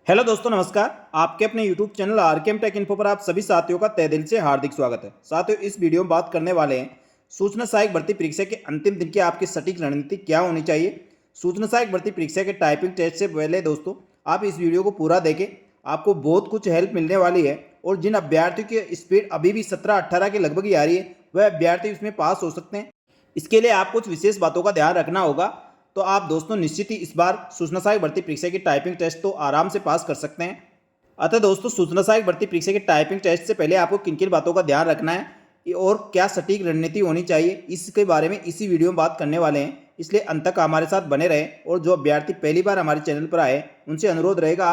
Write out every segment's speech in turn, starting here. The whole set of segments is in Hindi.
हेलो दोस्तों, नमस्कार। आपके अपने YouTube channel RKM take info पर आप सभी साथियों का तहे दिल से हार्दिक स्वागत है। साथियों, इस वीडियो में बात करने वाले हैं सूचना सहायक भर्ती परीक्षा के अंतिम दिन की आपकी सटीक रणनीति क्या होनी चाहिए। सूचना सहायक भर्ती परीक्षा के टाइपिंग टेस्ट से पहले दोस्तों आप इस वीडियो को पूरा देखें, आपको बहुत कुछ हेल्प मिलने वाली है। और जिन अभ्यर्थियों की स्पीड अभी भी 17-18 के लगभग ही आ रही है, वह अभ्यर्थी इसमें पास हो सकते हैं। इसके लिए आप कुछ विशेष बातों का ध्यान रखना होगा। तो आप दोस्तों निश्चित ही इस बार सूचना सहायक भर्ती परीक्षा की टाइपिंग टेस्ट तो आराम से पास कर सकते हैं। अतः दोस्तों, सूचना सहायक भर्ती परीक्षा के टाइपिंग टेस्ट से पहले आपको किन किन बातों का ध्यान रखना है और क्या सटीक रणनीति होनी चाहिए, इसके बारे में इसी वीडियो में बात करने वाले हैं। इसलिए अंत तक हमारे साथ बने रहें। और जो अभ्यर्थी पहली बार हमारे चैनल पर आए, उनसे अनुरोध रहेगा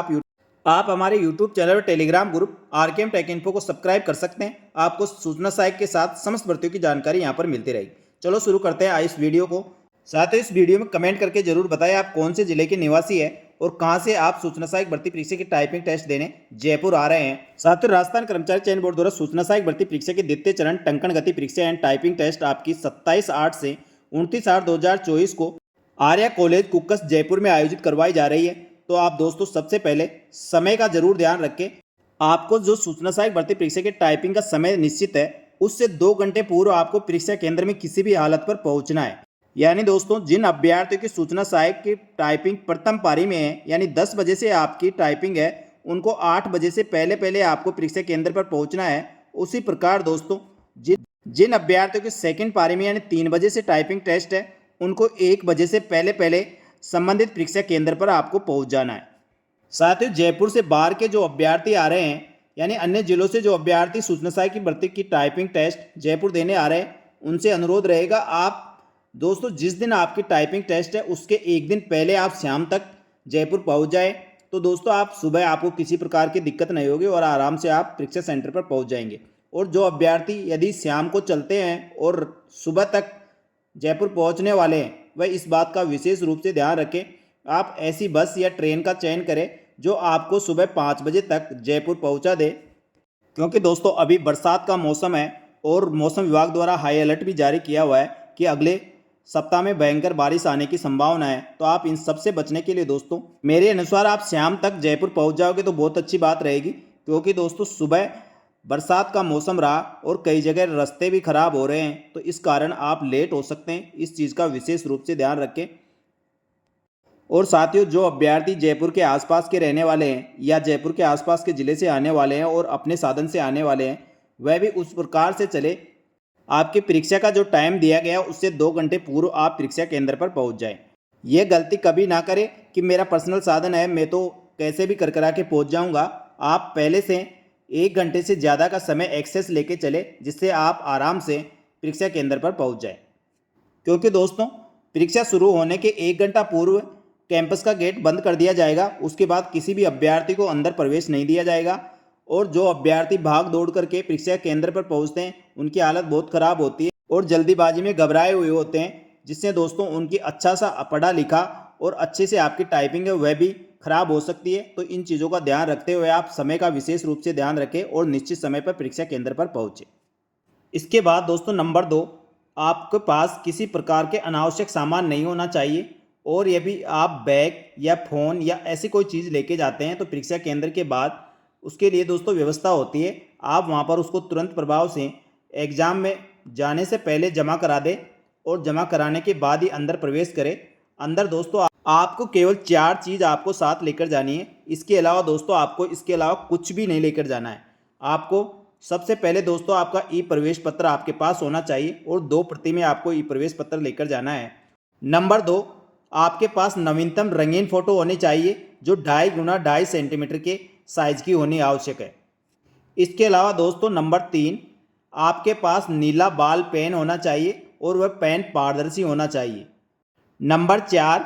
आप हमारे यूट्यूब चैनल और Telegram group RKM take info को सब्सक्राइब कर सकते हैं। आपको सूचना सहायक के साथ समस्त भर्तियों की जानकारी यहाँ पर मिलती रहेगी। चलो शुरू करते हैं इस वीडियो को। साथ ही इस वीडियो में कमेंट करके जरूर बताएं आप कौन से जिले के निवासी है और कहां से आप सूचना सहायक भर्ती परीक्षा की टाइपिंग टेस्ट देने जयपुर आ रहे हैं। साथ ही राजस्थान कर्मचारी चयन बोर्ड द्वारा सूचना सहायक भर्ती परीक्षा के द्वितीय चरण टंकण गति परीक्षा एंड टाइपिंग टेस्ट आपकी 27/8 से 29/8/2024 को आर्या कॉलेज कुक्कस जयपुर में आयोजित करवाई जा रही है। तो आप दोस्तों सबसे पहले समय का जरूर ध्यान रखें। आपको जो सूचना सहायक भर्ती परीक्षा के टाइपिंग का समय निश्चित है, उससे 2 घंटे पूर्व आपको परीक्षा केंद्र में किसी भी हालत पर पहुंचना है। यानी दोस्तों, जिन अभ्यर्थियों की सूचना सहायक की टाइपिंग प्रथम पारी में है, यानी 10 बजे से आपकी टाइपिंग है, उनको 8 बजे से पहले पहले आपको परीक्षा केंद्र पर पहुंचना है। उसी प्रकार दोस्तों, जिन अभ्यर्थियों की सेकंड पारी में यानी 3 बजे से टाइपिंग टेस्ट है, उनको 1 बजे से पहले पहले संबंधित परीक्षा केंद्र पर आपको पहुंच जाना है। साथ ही जयपुर से बाहर के जो अभ्यर्थी आ रहे हैं, यानी अन्य जिलों से जो अभ्यर्थी सूचना सहायक की भर्ती की टाइपिंग टेस्ट जयपुर देने आ रहे हैं, उनसे अनुरोध रहेगा आप दोस्तों जिस दिन आपकी टाइपिंग टेस्ट है उसके एक दिन पहले आप शाम तक जयपुर पहुंच जाए। तो दोस्तों आप सुबह आपको किसी प्रकार की दिक्कत नहीं होगी और आराम से आप परीक्षा सेंटर पर पहुंच जाएंगे। और जो अभ्यर्थी यदि शाम को चलते हैं और सुबह तक जयपुर पहुंचने वाले हैं, वह इस बात का विशेष रूप से ध्यान रखें। आप ऐसी बस या ट्रेन का चयन करें जो आपको सुबह 5 बजे तक जयपुर पहुंचा दे। क्योंकि दोस्तों अभी बरसात का मौसम है और मौसम विभाग द्वारा हाई अलर्ट भी जारी किया हुआ है कि अगले सप्ताह में भयंकर बारिश आने की संभावना है। तो आप इन सब से बचने के लिए दोस्तों मेरे अनुसार आप शाम तक जयपुर पहुंच जाओगे तो बहुत अच्छी बात रहेगी। क्योंकि दोस्तों सुबह बरसात का मौसम रहा और कई जगह रास्ते भी खराब हो रहे हैं, तो इस कारण आप लेट हो सकते हैं। इस चीज़ का विशेष रूप से ध्यान रखें। और साथियों, जो अभ्यर्थी जयपुर के आसपास के रहने वाले हैं या जयपुर के आसपास के ज़िले से आने वाले हैं और अपने साधन से आने वाले हैं, वह भी उस प्रकार से चले। आपकी परीक्षा का जो टाइम दिया गया उससे 2 घंटे पूर्व आप परीक्षा केंद्र पर पहुंच जाएं। ये गलती कभी ना करें कि मेरा पर्सनल साधन है, मैं तो कैसे भी कर के पहुंच जाऊंगा। आप पहले से 1 घंटे से ज़्यादा का समय एक्सेस लेके चले, जिससे आप आराम से परीक्षा केंद्र पर पहुंच जाए। क्योंकि दोस्तों परीक्षा शुरू होने के 1 घंटा पूर्व कैंपस का गेट बंद कर दिया जाएगा। उसके बाद किसी भी अभ्यर्थी को अंदर प्रवेश नहीं दिया जाएगा। और जो अभ्यर्थी भाग दौड़ करके परीक्षा केंद्र पर पहुंचते हैं, उनकी हालत बहुत खराब होती है और जल्दीबाजी में घबराए हुए होते हैं, जिससे दोस्तों उनकी अच्छा सा पढ़ा लिखा और अच्छे से आपकी टाइपिंग है वह भी खराब हो सकती है। तो इन चीज़ों का ध्यान रखते हुए आप समय का विशेष रूप से ध्यान रखें और निश्चित समय पर परीक्षा केंद्र पर पहुँचें। इसके बाद दोस्तों नंबर 2, आपके पास किसी प्रकार के अनावश्यक सामान नहीं होना चाहिए। और यदि आप बैग या फ़ोन या ऐसी कोई चीज़ लेके जाते हैं, तो परीक्षा केंद्र के बाद उसके लिए दोस्तों व्यवस्था होती है। आप वहाँ पर उसको तुरंत प्रभाव से एग्ज़ाम में जाने से पहले जमा करा दें और जमा कराने के बाद ही अंदर प्रवेश करें। अंदर दोस्तों आपको केवल 4 चीज़ आपको साथ लेकर जानी है। इसके अलावा दोस्तों आपको इसके अलावा कुछ भी नहीं लेकर जाना है। आपको सबसे पहले दोस्तों आपका ई प्रवेश पत्र आपके पास होना चाहिए और 2 प्रति में आपको ई प्रवेश पत्र लेकर जाना है। नंबर 2, आपके पास नवीनतम रंगीन फोटो होनी चाहिए जो 2.5 गुना 2.5 सेंटीमीटर के साइज की होनी आवश्यक है। इसके अलावा दोस्तों नंबर 3, आपके पास नीला बाल पेन होना चाहिए और वह पेन पारदर्शी होना चाहिए। नंबर 4,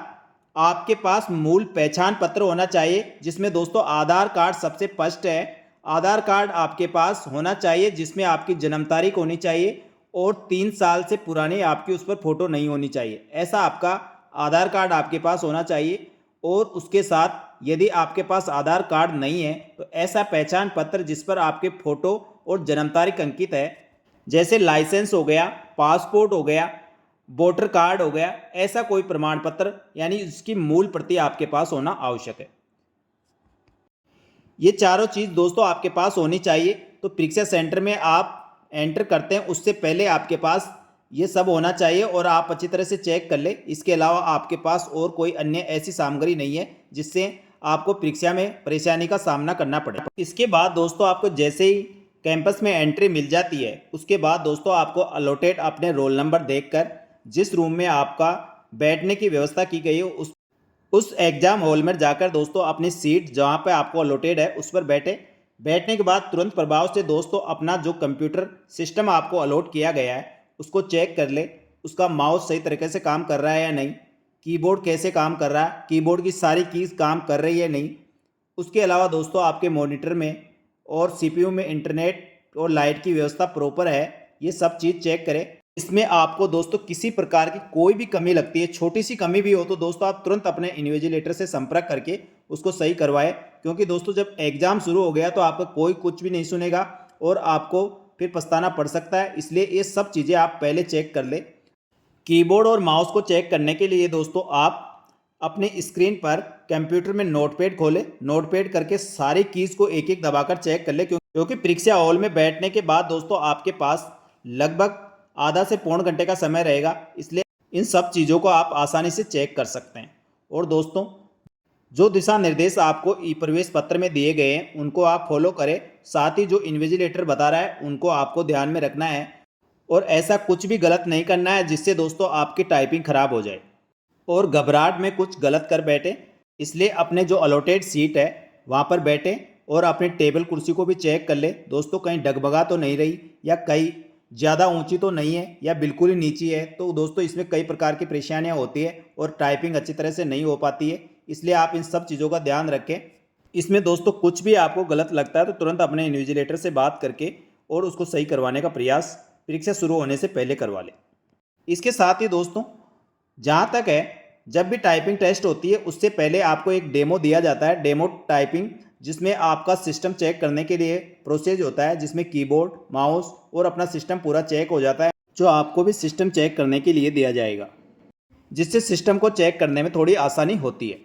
आपके पास मूल पहचान पत्र होना चाहिए, जिसमें दोस्तों आधार कार्ड सबसे फर्स्ट है। आधार कार्ड आपके पास होना चाहिए जिसमें आपकी जन्म तारीख होनी चाहिए और 3 साल से पुरानी आपकी उस पर फोटो नहीं होनी चाहिए। ऐसा आपका आधार कार्ड आपके पास होना चाहिए। और उसके साथ यदि आपके पास आधार कार्ड नहीं है, तो ऐसा पहचान पत्र जिस पर आपके फ़ोटो और जन्म तारीख अंकित है, जैसे लाइसेंस हो गया, पासपोर्ट हो गया, वोटर कार्ड हो गया, ऐसा कोई प्रमाण पत्र यानी उसकी मूल प्रति आपके पास होना आवश्यक है। ये चारों चीज़ दोस्तों आपके पास होनी चाहिए। तो परीक्षा सेंटर में आप एंटर करते हैं उससे पहले आपके पास ये सब होना चाहिए और आप अच्छी तरह से चेक कर ले। इसके अलावा आपके पास और कोई अन्य ऐसी सामग्री नहीं है जिससे आपको परीक्षा में परेशानी का सामना करना पड़े। इसके बाद दोस्तों आपको जैसे ही कैंपस में एंट्री मिल जाती है उसके बाद दोस्तों आपको अलॉटेड अपने रोल नंबर देखकर जिस रूम में आपका बैठने की व्यवस्था की गई है उस एग्ज़ाम हॉल में जाकर दोस्तों अपनी सीट जहाँ पे आपको अलॉटेड है उस पर बैठने के बाद तुरंत प्रभाव से दोस्तों अपना जो कंप्यूटर सिस्टम आपको अलॉट किया गया है उसको चेक कर ले। उसका माउस सही तरीके से काम कर रहा है या नहीं, कीबोर्ड कैसे काम कर रहा है, कीबोर्ड की सारी कीज़ काम कर रही है नहीं। उसके अलावा दोस्तों आपके मॉनिटर में और सीपीयू में इंटरनेट और लाइट की व्यवस्था प्रॉपर है, ये सब चीज़ चेक करें। इसमें आपको दोस्तों किसी प्रकार की कोई भी कमी लगती है, छोटी सी कमी भी हो तो दोस्तों आप तुरंत अपने इन्विजिलेटर से संपर्क करके उसको सही करवाएं। क्योंकि दोस्तों जब एग्ज़ाम शुरू हो गया तो आपका कोई कुछ भी नहीं सुनेगा और आपको फिर पछताना पड़ सकता है। इसलिए ये सब चीज़ें आप पहले चेक कर ले। कीबोर्ड और माउस को चेक करने के लिए दोस्तों आप अपने स्क्रीन पर कंप्यूटर में नोटपैड खोलें, नोटपैड करके सारी कीज़ को एक एक दबाकर चेक कर ले। क्योंकि परीक्षा हॉल में बैठने के बाद दोस्तों आपके पास लगभग आधा से पौन घंटे का समय रहेगा, इसलिए इन सब चीज़ों को आप आसानी से चेक कर सकते हैं। और दोस्तों जो दिशा निर्देश आपको ई प्रवेश पत्र में दिए गए हैं उनको आप फॉलो करें। साथ ही जो इन्विजिलेटर बता रहा है उनको आपको ध्यान में रखना है और ऐसा कुछ भी गलत नहीं करना है जिससे दोस्तों आपकी टाइपिंग खराब हो जाए और घबराहट में कुछ गलत कर बैठे। इसलिए अपने जो अलॉटेड सीट है वहाँ पर बैठे और अपने टेबल कुर्सी को भी चेक कर ले दोस्तों, कहीं डगबगा तो नहीं रही या कहीं ज़्यादा ऊंची तो नहीं है या बिल्कुल ही नीची है। तो दोस्तों इसमें कई प्रकार की परेशानियां होती है और टाइपिंग अच्छी तरह से नहीं हो पाती है, इसलिए आप इन सब चीज़ों का ध्यान रखें। इसमें दोस्तों कुछ भी आपको गलत लगता है तो तुरंत अपने इन्विजिलेटर से बात करके और उसको सही करवाने का प्रयास परीक्षा शुरू होने से पहले करवा लें। इसके साथ ही दोस्तों जहाँ तक है जब भी टाइपिंग टेस्ट होती है उससे पहले आपको एक डेमो दिया जाता है, डेमो टाइपिंग, जिसमें आपका सिस्टम चेक करने के लिए प्रोसेस होता है जिसमें कीबोर्ड, माउस और अपना सिस्टम पूरा चेक हो जाता है, जो आपको भी सिस्टम चेक करने के लिए दिया जाएगा, जिससे सिस्टम को चेक करने में थोड़ी आसानी होती है।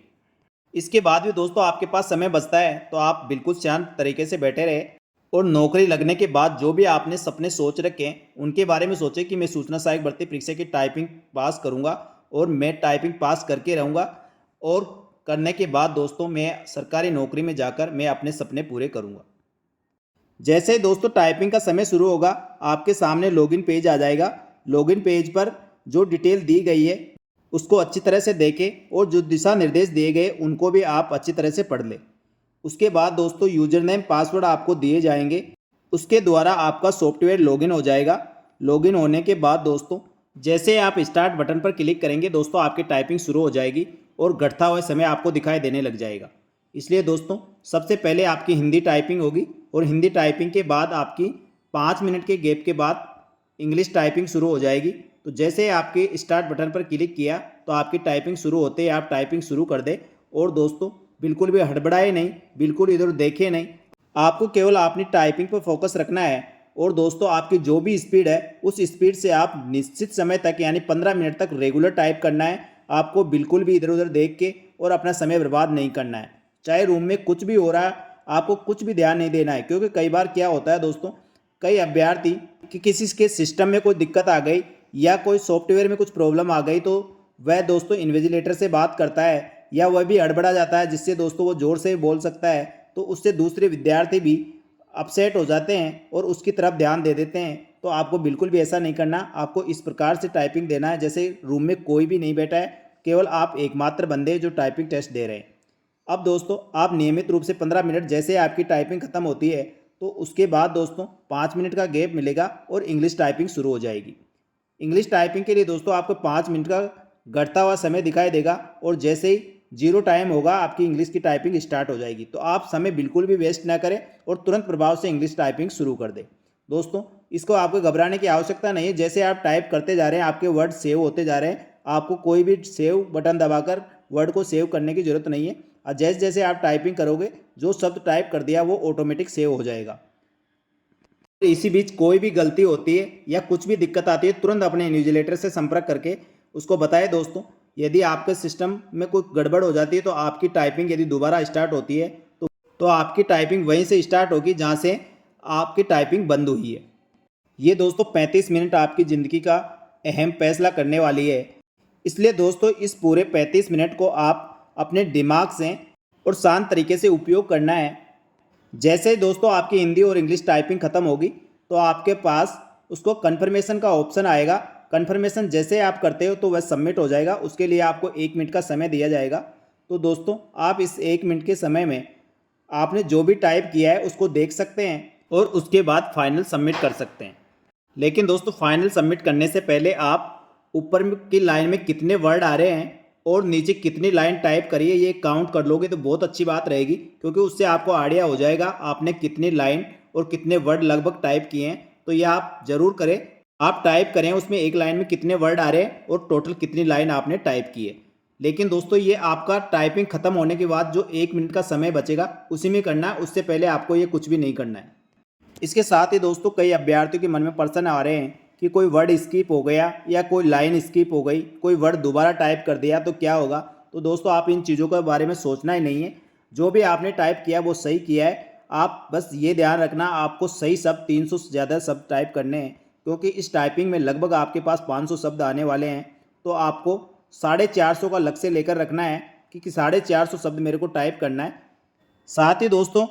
इसके बाद भी दोस्तों आपके पास समय बचता है तो आप बिल्कुल शांत तरीके से बैठे रहे और नौकरी लगने के बाद जो भी आपने सपने सोच रखे हैं उनके बारे में सोचें कि मैं सूचना सहायक भर्ती परीक्षा की टाइपिंग पास करूंगा और मैं टाइपिंग पास करके रहूंगा और करने के बाद दोस्तों मैं सरकारी नौकरी में जाकर मैं अपने सपने पूरे करूंगा। जैसे ही दोस्तों टाइपिंग का समय शुरू होगा आपके सामने लॉगिन पेज आ जाएगा। लॉगिन पेज पर जो डिटेल दी गई है उसको अच्छी तरह से देखें और जो दिशा निर्देश दिए गए उनको भी आप अच्छी तरह से पढ़ लें। उसके बाद दोस्तों यूजर नेम पासवर्ड आपको दिए जाएंगे, उसके द्वारा आपका सॉफ्टवेयर लॉगिन हो जाएगा। लॉगिन होने के बाद दोस्तों जैसे आप स्टार्ट बटन पर क्लिक करेंगे दोस्तों आपकी टाइपिंग शुरू हो जाएगी और घटता हुआ समय आपको दिखाई देने लग जाएगा। इसलिए दोस्तों सबसे पहले आपकी हिंदी टाइपिंग होगी और हिंदी टाइपिंग के बाद आपकी 5 मिनट के गैप के बाद इंग्लिश टाइपिंग शुरू हो जाएगी। तो जैसे आपके स्टार्ट बटन पर क्लिक किया तो आपकी टाइपिंग शुरू होते ही आप टाइपिंग शुरू कर दें और दोस्तों बिल्कुल भी हड़बड़ाए नहीं, बिल्कुल इधर देखे नहीं, आपको केवल अपनी टाइपिंग पर फोकस रखना है। और दोस्तों आपकी जो भी स्पीड है उस स्पीड से आप निश्चित समय तक यानी 15 मिनट तक रेगुलर टाइप करना है। आपको बिल्कुल भी इधर उधर देख के और अपना समय बर्बाद नहीं करना है। चाहे रूम में कुछ भी हो रहा है आपको कुछ भी ध्यान नहीं देना है, क्योंकि कई बार क्या होता है दोस्तों, कई अभ्यर्थी कि किसी के सिस्टम में कोई दिक्कत आ गई या कोई सॉफ्टवेयर में कुछ प्रॉब्लम आ गई तो वह दोस्तों इन्विजिलेटर से बात करता है या वह भी हड़बड़ा जाता है, जिससे दोस्तों वो ज़ोर से बोल सकता है तो उससे दूसरे विद्यार्थी भी अपसेट हो जाते हैं और उसकी तरफ ध्यान दे देते हैं। तो आपको बिल्कुल भी ऐसा नहीं करना, आपको इस प्रकार से टाइपिंग देना है जैसे रूम में कोई भी नहीं बैठा है, केवल आप एकमात्र बंदे जो टाइपिंग टेस्ट दे रहे हैं। अब दोस्तों आप नियमित रूप से 15 मिनट जैसे आपकी टाइपिंग खत्म होती है तो उसके बाद दोस्तों 5 मिनट का गैप मिलेगा और इंग्लिश टाइपिंग शुरू हो जाएगी। इंग्लिश टाइपिंग के लिए दोस्तों आपको 5 मिनट का घटता हुआ समय दिखाई देगा और जैसे ही 0 टाइम होगा आपकी इंग्लिश की टाइपिंग स्टार्ट हो जाएगी। तो आप समय बिल्कुल भी वेस्ट ना करें और तुरंत प्रभाव से इंग्लिश टाइपिंग शुरू कर दें। दोस्तों इसको आपको घबराने की आवश्यकता नहीं है, जैसे आप टाइप करते जा रहे हैं आपके वर्ड सेव होते जा रहे हैं, आपको कोई भी सेव बटन दबाकर वर्ड को सेव करने की जरूरत नहीं है। और जैसे जैसे आप टाइपिंग करोगे जो शब्द टाइप कर दिया वो ऑटोमेटिक सेव हो जाएगा। इसी बीच कोई भी गलती होती है या कुछ भी दिक्कत आती है तुरंत अपने इन्विजिलेटर से संपर्क करके उसको बताएं। दोस्तों यदि आपके सिस्टम में कोई गड़बड़ हो जाती है तो आपकी टाइपिंग यदि दोबारा स्टार्ट होती है तो तो आपकी टाइपिंग वहीं से स्टार्ट होगी जहाँ से आपकी टाइपिंग बंद हुई है। ये दोस्तों 35 मिनट आपकी ज़िंदगी का अहम फैसला करने वाली है। इसलिए दोस्तों इस पूरे 35 मिनट को आप अपने दिमाग से और शांत तरीके से उपयोग करना है। जैसे ही दोस्तों आपकी हिंदी और इंग्लिश टाइपिंग ख़त्म होगी तो आपके पास उसको कन्फर्मेशन का ऑप्शन आएगा। कन्फर्मेशन जैसे आप करते हो तो वह सबमिट हो जाएगा। उसके लिए आपको 1 मिनट का समय दिया जाएगा। तो दोस्तों आप इस 1 मिनट के समय में आपने जो भी टाइप किया है उसको देख सकते हैं और उसके बाद फाइनल सबमिट कर सकते हैं। लेकिन दोस्तों फाइनल सबमिट करने से पहले आप ऊपर की लाइन में कितने वर्ड आ रहे हैं और नीचे कितनी लाइन टाइप करी है ये काउंट कर लोगे तो बहुत अच्छी बात रहेगी, क्योंकि उससे आपको आइडिया हो जाएगा आपने कितनी लाइन और कितने वर्ड लगभग टाइप किए हैं। तो ये आप ज़रूर करें, आप टाइप करें उसमें एक लाइन में कितने वर्ड आ रहे हैं और टोटल कितनी लाइन आपने टाइप की है। लेकिन दोस्तों ये आपका टाइपिंग ख़त्म होने के बाद जो 1 मिनट का समय बचेगा उसी में करना है, उससे पहले आपको ये कुछ भी नहीं करना है। इसके साथ ही दोस्तों कई अभ्यर्थियों के मन में प्रश्न आ रहे हैं कि कोई वर्ड स्किप हो गया या कोई लाइन स्किप हो गई, कोई वर्ड दोबारा टाइप कर दिया तो क्या होगा। तो दोस्तों आप इन चीज़ों के बारे में सोचना ही नहीं है। जो भी आपने टाइप किया वो सही किया है। आप बस ये ध्यान रखना आपको सही शब्द 300 से ज़्यादा शब्द टाइप करने हैं, क्योंकि इस टाइपिंग में लगभग आपके पास 500 शब्द आने वाले हैं। तो आपको 450 का लक्ष्य लेकर रखना है कि 450 शब्द मेरे को टाइप करना है। साथ ही दोस्तों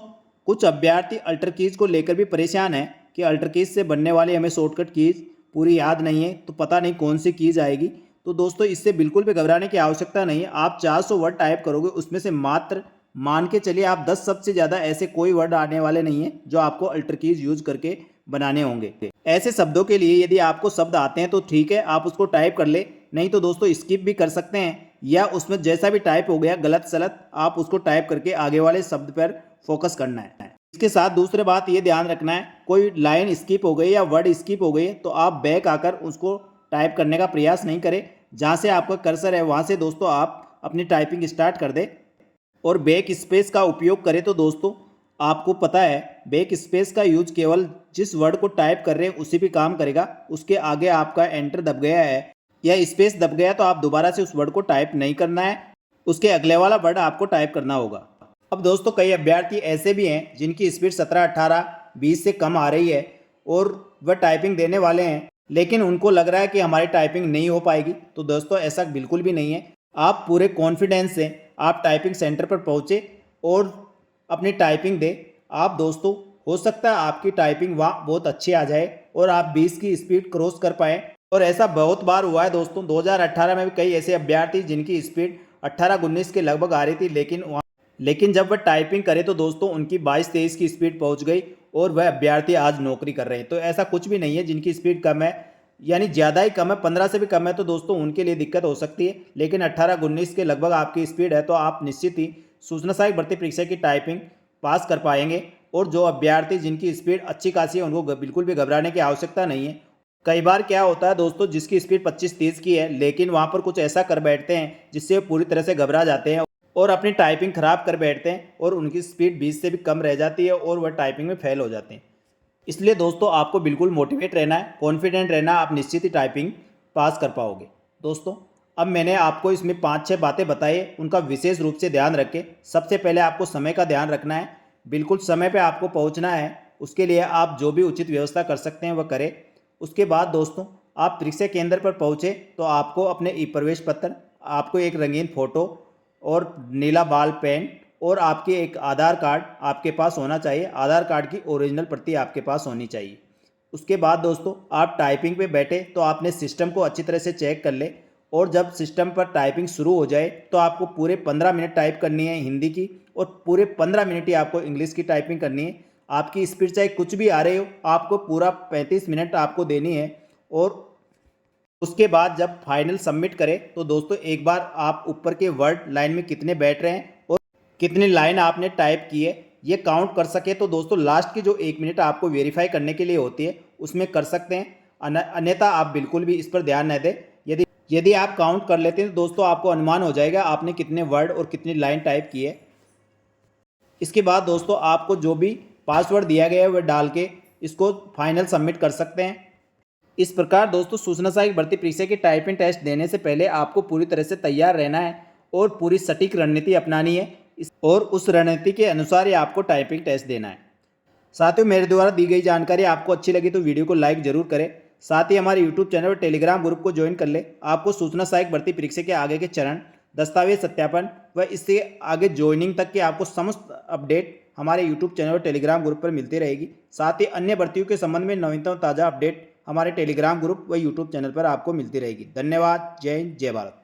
कुछ अभ्यर्थी अल्टर कीज को लेकर भी परेशान है कि अल्टर कीज से बनने वाली हमें शॉर्टकट कीज पूरी याद नहीं है तो पता नहीं कौन सी कीज आएगी। तो दोस्तों इससे बिल्कुल भी घबराने की आवश्यकता नहीं है। आप 400 वर्ड टाइप करोगे उसमें से मात्र मान के चलिए आप 10 शब्द से ज़्यादा ऐसे कोई वर्ड आने वाले नहीं है जो आपको अल्टर कीज यूज करके बनाने होंगे। ऐसे शब्दों के लिए यदि आपको शब्द आते हैं तो ठीक है आप उसको टाइप कर ले, नहीं तो दोस्तों स्किप भी कर सकते हैं या उसमें जैसा भी टाइप हो गया गलत सलत आप उसको टाइप करके आगे वाले शब्द पर फोकस करना है। इसके साथ दूसरी बात ये ध्यान रखना है कोई लाइन स्किप हो गई या वर्ड स्किप हो गई तो आप बैक आकर उसको टाइप करने का प्रयास नहीं करें। जहाँ से आपका कर्सर है वहाँ से दोस्तों आप अपनी टाइपिंग स्टार्ट कर दें और बैक स्पेस का उपयोग करें। तो दोस्तों आपको पता है बैक स्पेस का यूज केवल जिस वर्ड को टाइप कर रहे हैं उसी पे काम करेगा। उसके आगे आपका एंटर दब गया है या स्पेस दब गया तो आप दोबारा से उस वर्ड को टाइप नहीं करना है, उसके अगले वाला वर्ड आपको टाइप करना होगा। अब दोस्तों कई अभ्यर्थी ऐसे भी हैं जिनकी स्पीड 17, 18, 20 से कम आ रही है और वह टाइपिंग देने वाले हैं, लेकिन उनको लग रहा है कि हमारी टाइपिंग नहीं हो पाएगी। तो दोस्तों ऐसा बिल्कुल भी नहीं है। आप पूरे कॉन्फिडेंस से आप टाइपिंग सेंटर पर पहुँचे और अपनी टाइपिंग दे। आप दोस्तों हो सकता है आपकी टाइपिंग वहाँ बहुत अच्छी आ जाए और आप 20 की स्पीड क्रॉस कर पाएँ। और ऐसा बहुत बार हुआ है दोस्तों। 2018 में भी कई ऐसे अभ्यर्थी जिनकी स्पीड 18-19 के लगभग आ रही थी, लेकिन जब वह टाइपिंग करे तो दोस्तों उनकी 22-23 की स्पीड पहुंच गई और वह अभ्यर्थी आज नौकरी कर रहे हैं। तो ऐसा कुछ भी नहीं है। जिनकी स्पीड कम है यानी ज़्यादा ही कम है, 15 से भी कम है, तो दोस्तों उनके लिए दिक्कत हो सकती है। लेकिन 18-19 के लगभग आपकी स्पीड है तो आप निश्चित ही सूचना सहायक भर्ती परीक्षा की टाइपिंग पास कर पाएंगे। और जो अभ्यर्थी जिनकी स्पीड अच्छी खासी है उनको बिल्कुल भी घबराने की आवश्यकता नहीं है। कई बार क्या होता है दोस्तों जिसकी स्पीड 25-30 की है लेकिन वहाँ पर कुछ ऐसा कर बैठते हैं जिससे पूरी तरह से घबरा जाते हैं और अपनी टाइपिंग ख़राब कर बैठते हैं और उनकी स्पीड 20 से भी कम रह जाती है और वह टाइपिंग में फेल हो जाते हैं। इसलिए दोस्तों आपको बिल्कुल मोटिवेट रहना है, कॉन्फिडेंट रहना, आप निश्चित ही टाइपिंग पास कर पाओगे। दोस्तों अब मैंने आपको इसमें 5-6 बातें बताई, उनका विशेष रूप से ध्यान रखें। सबसे पहले आपको समय का ध्यान रखना है, बिल्कुल समय पर आपको पहुँचना है। उसके लिए आप जो भी उचित व्यवस्था कर सकते हैं वह करें। उसके बाद दोस्तों आप परीक्षा केंद्र पर पहुँचे तो आपको अपने ई प्रवेश पत्र, आपको एक रंगीन फ़ोटो और नीला बाल पेन और आपके एक आधार कार्ड आपके पास होना चाहिए। आधार कार्ड की ओरिजिनल प्रति आपके पास होनी चाहिए। उसके बाद दोस्तों आप टाइपिंग पे बैठे तो आपने सिस्टम को अच्छी तरह से चेक कर ले और जब सिस्टम पर टाइपिंग शुरू हो जाए तो आपको पूरे 15 मिनट टाइप करनी है हिंदी की और पूरे 15 मिनट ही आपको इंग्लिश की टाइपिंग करनी है। आपकी स्पीड चाहे कुछ भी आ रही हो आपको पूरा 35 मिनट आपको देनी है। और उसके बाद जब फाइनल सबमिट करें तो दोस्तों एक बार आप ऊपर के वर्ड लाइन में कितने बैठ रहे हैं और कितनी लाइन आपने टाइप की है ये काउंट कर सके तो दोस्तों लास्ट की जो 1 मिनट आपको वेरीफाई करने के लिए होती है उसमें कर सकते हैं। अन्यथा आप बिल्कुल भी इस पर ध्यान न दें। यदि आप काउंट कर लेते हैं तो दोस्तों आपको अनुमान हो जाएगा आपने कितने वर्ड और कितनी लाइन टाइप की है। इसके बाद दोस्तों आपको जो भी पासवर्ड दिया गया है वह डाल के इसको फाइनल सबमिट कर सकते हैं। इस प्रकार दोस्तों सूचना सहायक भर्ती परीक्षा की टाइपिंग टेस्ट देने से पहले आपको पूरी तरह से तैयार रहना है और पूरी सटीक रणनीति अपनानी है। और उस रणनीति के अनुसार ही आपको टाइपिंग टेस्ट देना है। साथियों, मेरे द्वारा दी गई जानकारी आपको अच्छी लगी तो वीडियो को लाइक जरूर करें। साथ ही हमारे यूट्यूब चैनल और टेलीग्राम ग्रुप को ज्वाइन कर ले। आपको सूचना सहायक भर्ती परीक्षा के आगे के चरण, दस्तावेज सत्यापन व इससे आगे ज्वाइनिंग तक की आपको समस्त अपडेट हमारे यूट्यूब चैनल और टेलीग्राम ग्रुप पर मिलती रहेगी। साथ ही अन्य भर्तियों के संबंध में नवीनतम ताज़ा अपडेट हमारे टेलीग्राम ग्रुप व यूट्यूब चैनल पर आपको मिलती रहेगी। धन्यवाद। जय हिंद, जय भारत।